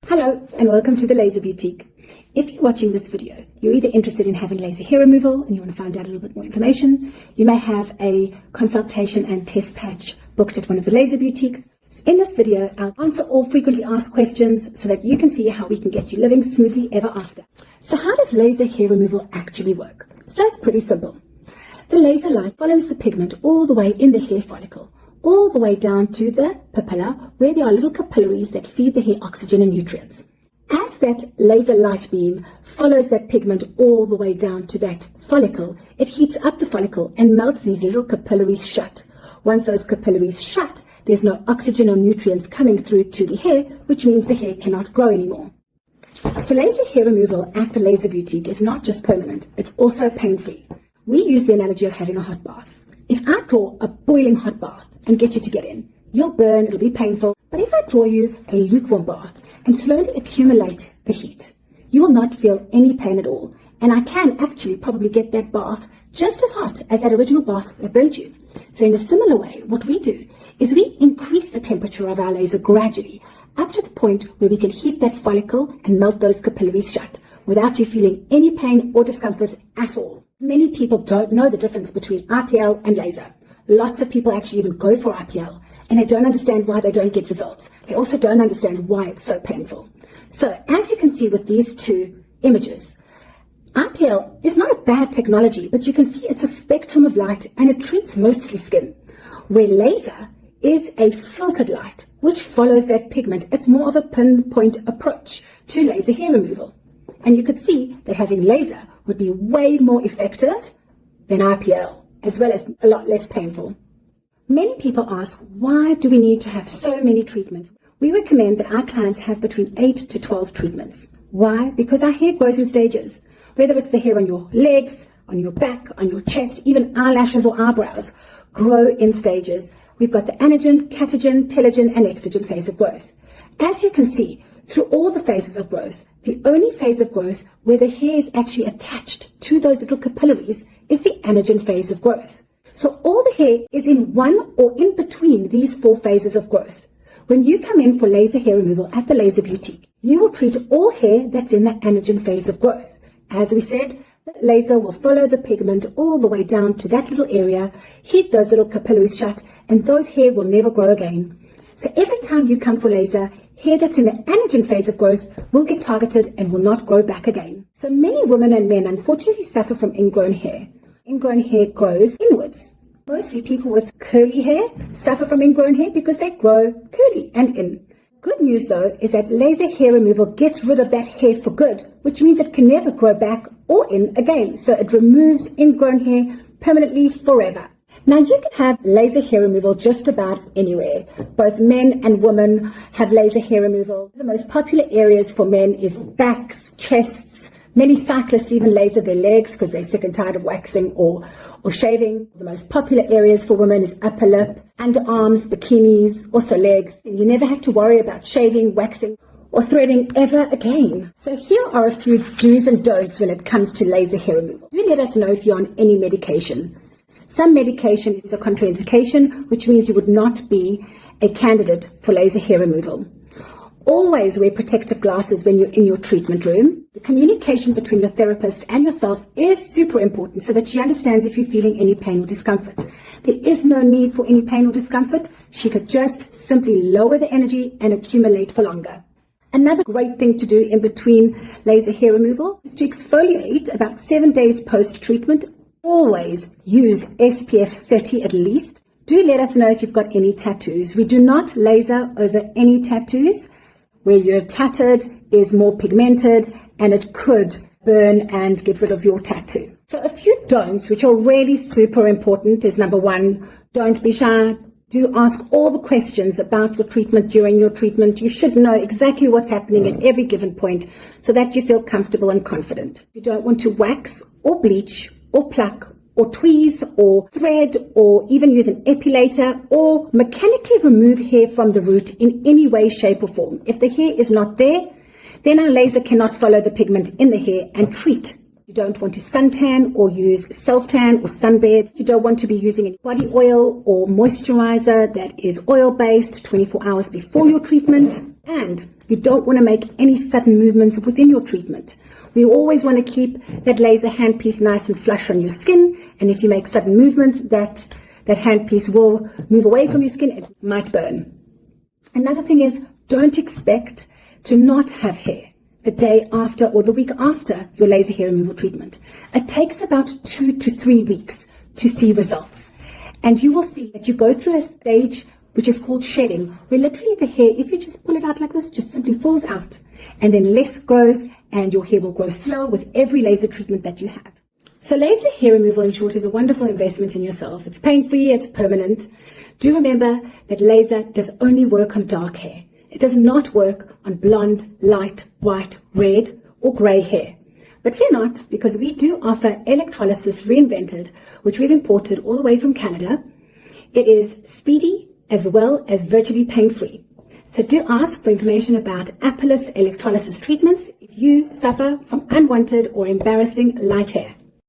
Hello and welcome to the Laser Boutique. If you're watching this video, you're either interested in having laser hair removal and you want to find out a little bit more information, you may have a consultation and test patch booked at one of the Laser Boutiques. In this video, I'll answer all frequently asked questions so that you can see how we can get you living smoothly ever after. So how does laser hair removal actually work? So it's pretty simple. The laser light follows the pigment all the way in the hair follicle, all the way down to the papilla, where there are little capillaries that feed the hair oxygen and nutrients. As that laser light beam follows that pigment all the way down to that follicle, it heats up the follicle and melts these little capillaries shut. Once those capillaries shut, there's no oxygen or nutrients coming through to the hair, which means the hair cannot grow anymore. So laser hair removal at the Laser Boutique is not just permanent, it's also pain-free. We use the analogy of having a hot bath. If I draw a boiling hot bath and get you to get in, you'll burn, it'll be painful. But if I draw you a lukewarm bath and slowly accumulate the heat, you will not feel any pain at all. And I can actually probably get that bath just as hot as that original bath that burnt you. So in a similar way, what we do is we increase the temperature of our laser gradually up to the point where we can heat that follicle and melt those capillaries shut without you feeling any pain or discomfort at all. Many people don't know the difference between IPL and laser. Lots of people actually even go for IPL and they don't understand why they don't get results. They also don't understand why it's so painful. So as you can see with these two images, IPL is not a bad technology, but you can see it's a spectrum of light and it treats mostly skin, where laser is a filtered light which follows that pigment. It's more of a pinpoint approach to laser hair removal. And you could see that having laser would be way more effective than IPL, as well as a lot less painful. Many people ask, why do we need to have so many treatments? We recommend that our clients have between 8 to 12 treatments. Why? Because our hair grows in stages. Whether it's the hair on your legs, on your back, on your chest, even eyelashes or eyebrows, grow in stages. We've got the anagen, catagen, telogen, and exogen phase of growth. As you can see, through all the phases of growth, the only phase of growth where the hair is actually attached to those little capillaries is the anagen phase of growth. So all the hair is in one or in between these 4 phases of growth. When you come in for laser hair removal at the Laser Boutique, you will treat all hair that's in the anagen phase of growth. As we said, the laser will follow the pigment all the way down to that little area, heat those little capillaries shut, and those hair will never grow again. So every time you come for laser, hair that's in the anagen phase of growth will get targeted and will not grow back again. So many women and men unfortunately suffer from ingrown hair. Ingrown hair grows inwards. Mostly people with curly hair suffer from ingrown hair because they grow curly and in. Good news though is that laser hair removal gets rid of that hair for good, which means it can never grow back or in again. So it removes ingrown hair permanently forever. Now you can have laser hair removal just about anywhere. Both men and women have laser hair removal. The most popular areas for men is backs, chests. Many cyclists even laser their legs because they're sick and tired of waxing or shaving. The most popular areas for women is upper lip, underarms, bikinis, also legs. You never have to worry about shaving, waxing, or threading ever again. So here are a few do's and don'ts when it comes to laser hair removal. Do let us know if you're on any medication. Some medication is a contraindication, which means you would not be a candidate for laser hair removal. Always wear protective glasses when you're in your treatment room. The communication between your therapist and yourself is super important so that she understands if you're feeling any pain or discomfort. There is no need for any pain or discomfort. She could just simply lower the energy and accumulate for longer. Another great thing to do in between laser hair removal is to exfoliate about 7 days post-treatment. Always use SPF 30 at least. Do let us know if you've got any tattoos. We do not laser over any tattoos. Where you're tattered is more pigmented and it could burn and get rid of your tattoo. So a few don'ts, which are really super important, is number 1, don't be shy. Do ask all the questions about your treatment during your treatment. You should know exactly what's happening at every given point so that you feel comfortable and confident. You don't want to wax or bleach or pluck or tweeze or thread or even use an epilator or mechanically remove hair from the root in any way, shape or form. If the hair is not there, then our laser cannot follow the pigment in the hair and treat You don't want to suntan or use self-tan or sunbeds. You don't want to be using any body oil or moisturizer that is oil-based 24 hours before your treatment. And you don't want to make any sudden movements within your treatment. We always want to keep that laser handpiece nice and flush on your skin. And if you make sudden movements, that handpiece will move away from your skin. It might burn. Another thing is, don't expect to not have hair the day after or the week after your laser hair removal treatment. It takes about 2 to 3 weeks to see results. And you will see that you go through a stage which is called shedding, where literally the hair, if you just pull it out like this, just simply falls out. And then less grows, and your hair will grow slower with every laser treatment that you have. So laser hair removal, in short, is a wonderful investment in yourself. It's pain-free, it's permanent. Do remember that laser does only work on dark hair. It does not work on blonde, light, white, red, or grey hair. But fear not, because we do offer electrolysis reinvented, which we've imported all the way from Canada. It is speedy as well as virtually pain-free. So do ask for information about Apellis electrolysis treatments if you suffer from unwanted or embarrassing light hair.